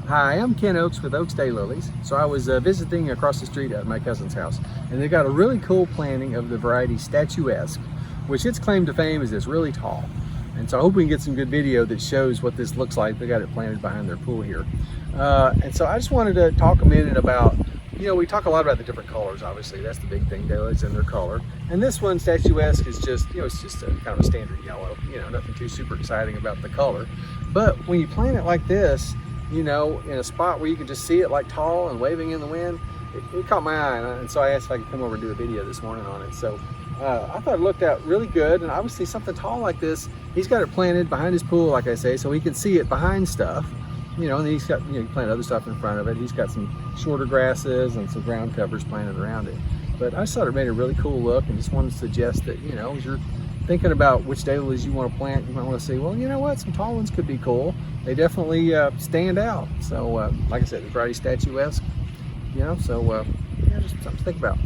Hi, I'm Ken Oakes with Oakes Daylilies. So I was visiting across the street at my cousin's house, and they've got a really cool planting of the variety Statuesque, which its claim to fame is it's really tall. And so I hope we can get some good video that shows what this looks like. They got it planted behind their pool here. And so I just wanted to talk a minute about, we talk a lot about the different colors, obviously. That's the big thing, Daylilies and their color. And this one, Statuesque, is just, it's just a kind of a standard yellow, nothing too super exciting about the color. But when you plant it like this, in a spot where you can just see it like tall and waving in the wind, it caught my eye, and so I asked if I could come over and do a video this morning on it. So I thought it looked out really good, and obviously something tall like this, he's got it planted behind his pool, like I say, so he can see it behind stuff. And then he's got, he planted other stuff in front of it. He's got some shorter grasses and some ground covers planted around it. But I just thought it made a really cool look, and just wanted to suggest that, as you're thinking about which daylilies you want to plant, you might want to say, well, you know what, some tall ones could be cool. They definitely stand out. So like I said, the variety Statuesque, so just something to think about.